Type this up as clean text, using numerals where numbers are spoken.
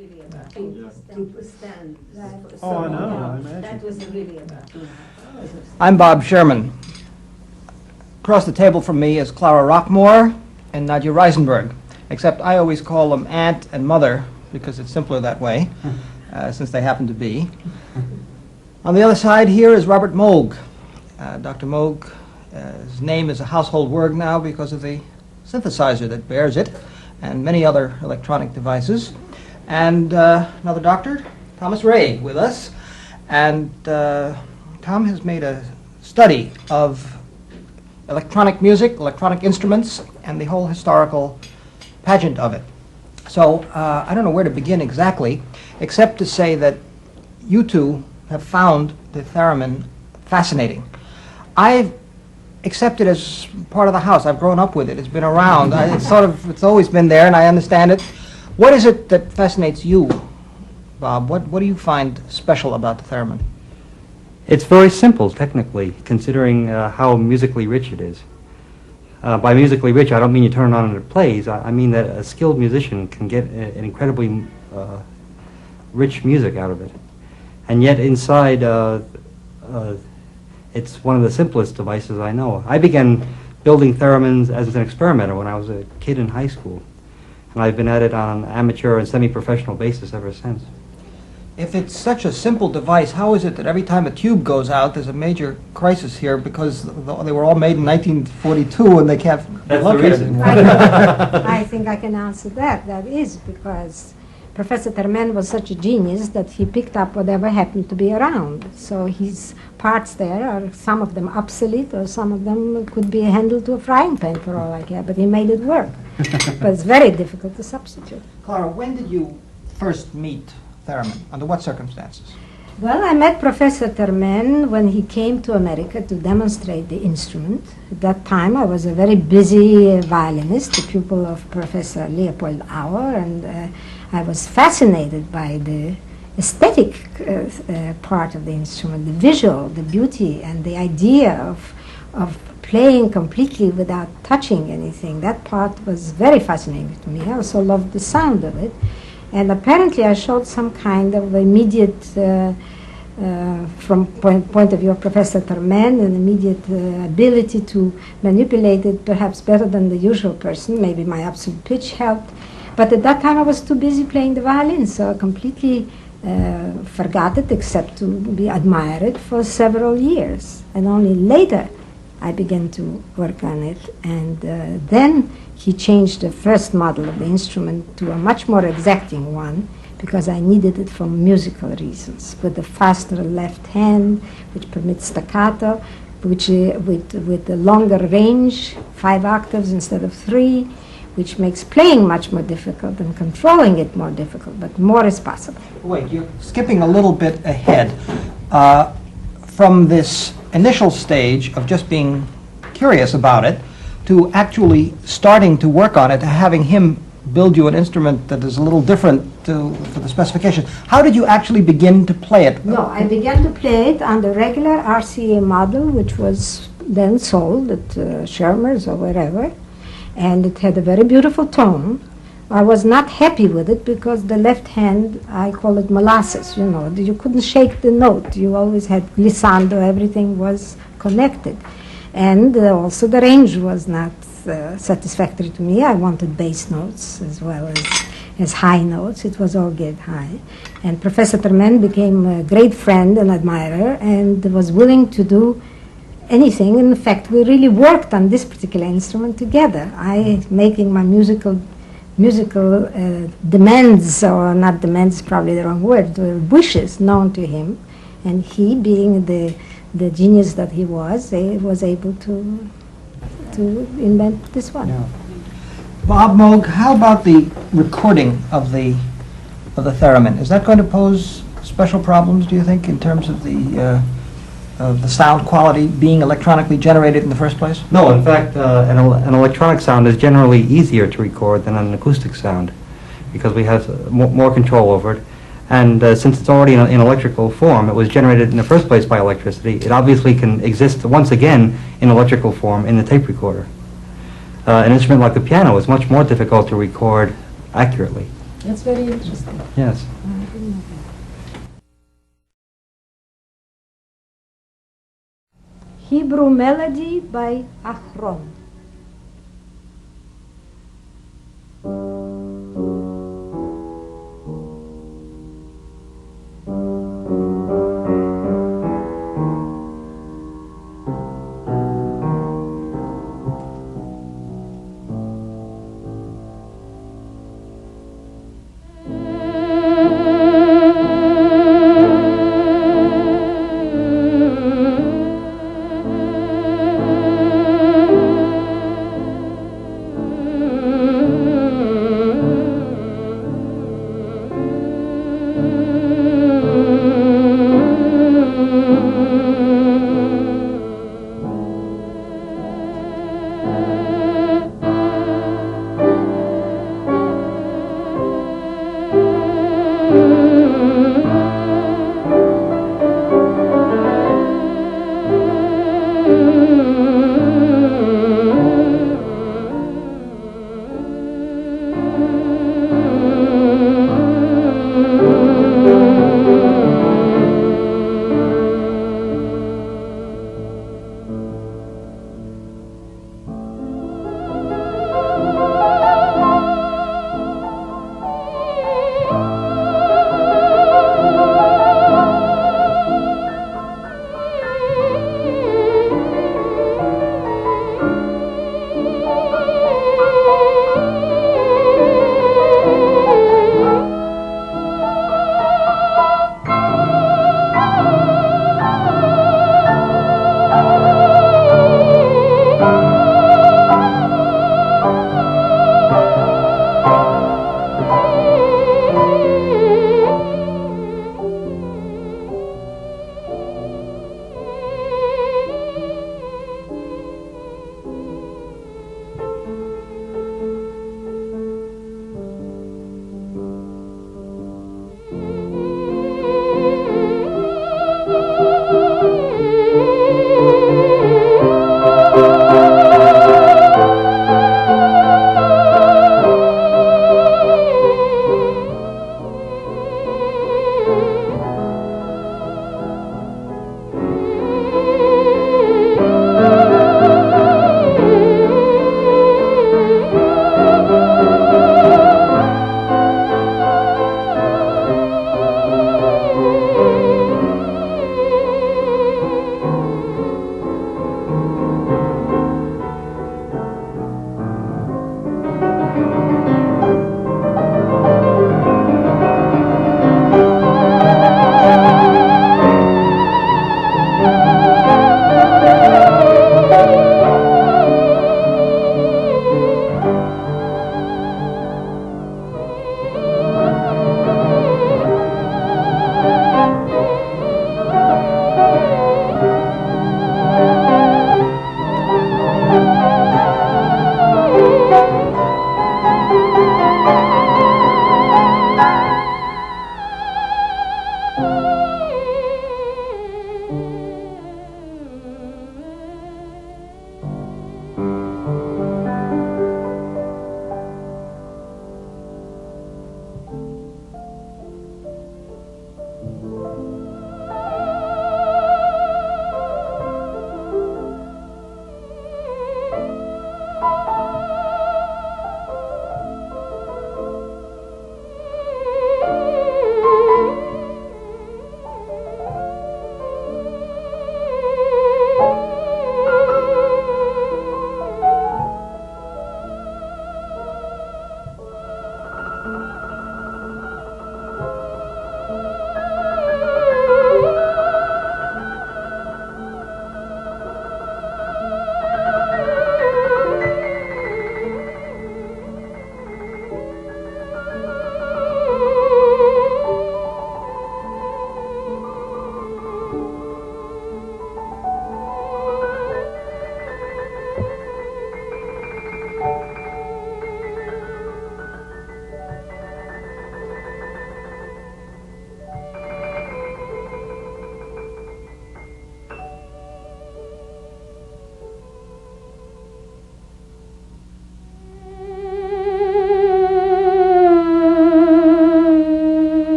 really about to stand. Oh, I know, I imagine. That was really about 2.5 hours. I'm Bob Sherman. Across the table from me is Clara Rockmore and Nadia Reisenberg, except I always call them aunt and mother because it's simpler that way, since they happen to be. On the other side here is Robert Moog. Dr. Moog, his name is a household word now because of the synthesizer that bears it and many other electronic devices. And another doctor, Thomas Ray, with us. And Tom has made a study of electronic music, electronic instruments, and the whole historical pageant of it. So I don't know where to begin exactly, except to say that you two have found the theremin fascinating. I've accepted it as part of the house. I've grown up with it. It's been around. It's always been there, and I understand it. What is it that fascinates you, Bob? What do you find special about the theremin? It's very simple, technically, considering how musically rich it is. By musically rich, I don't mean you turn it on and it plays. I mean that a skilled musician can get an incredibly rich music out of it. And yet inside, it's one of the simplest devices I know. I began building theremins as an experimenter when I was a kid in high school. And I've been at it on an amateur and semi-professional basis ever since. If it's such a simple device, how is it that every time a tube goes out, there's a major crisis here because they were all made in 1942 and they can't be located anymore? I think I can answer that. That is because Professor Theremin was such a genius that he picked up whatever happened to be around. So his parts there are some of them obsolete or some of them could be handled to a frying pan for all I care, but he made it work. But it's very difficult to substitute. Clara, when did you first meet theremin? Under what circumstances? Well, I met Professor Theremin when he came to America to demonstrate the instrument. At that time, I was a very busy violinist, a pupil of Professor Leopold Auer, and I was fascinated by the aesthetic part of the instrument, the visual, the beauty, and the idea of playing completely without touching anything. That part was very fascinating to me. I also loved the sound of it. And apparently I showed some kind of immediate, from point of view of Professor Theremin, an immediate ability to manipulate it perhaps better than the usual person. Maybe my absolute pitch helped. But at that time I was too busy playing the violin, so I completely forgot it except to admire it for several years. And only later I began to work on it. And then he changed the first model of the instrument to a much more exacting one because I needed it for musical reasons, with a faster left hand, which permits staccato, which with a longer range, 5 octaves instead of 3, which makes playing much more difficult and controlling it more difficult, but more is possible. Wait, you're skipping a little bit ahead. From this initial stage of just being curious about it to actually starting to work on it, to having him build you an instrument that is a little different for the specifications. How did you actually begin to play it? No, I began to play it on the regular RCA model, which was then sold at Shermer's or wherever, and it had a very beautiful tone. I was not happy with it because the left hand, I call it molasses, you know. You couldn't shake the note. You always had glissando, everything was connected. And also the range was not satisfactory to me. I wanted bass notes as well as high notes. It was all get high. And Professor Theremin became a great friend and admirer and was willing to do anything. In fact, we really worked on this particular instrument together. I making my musical demands, or not demands, probably the wrong word, wishes known to him, and he, being the genius that he was able to invent this one. Yeah. Bob Moog, how about the recording of the theremin? Is that going to pose special problems, do you think, in terms of the sound quality being electronically generated in the first place? No, in fact, an electronic sound is generally easier to record than an acoustic sound because we have more control over it. And since it's already in electrical form, it was generated in the first place by electricity, it obviously can exist once again in electrical form in the tape recorder. An instrument like the piano is much more difficult to record accurately. That's very interesting. Yes. I didn't know that. Hebrew Melody by Achron.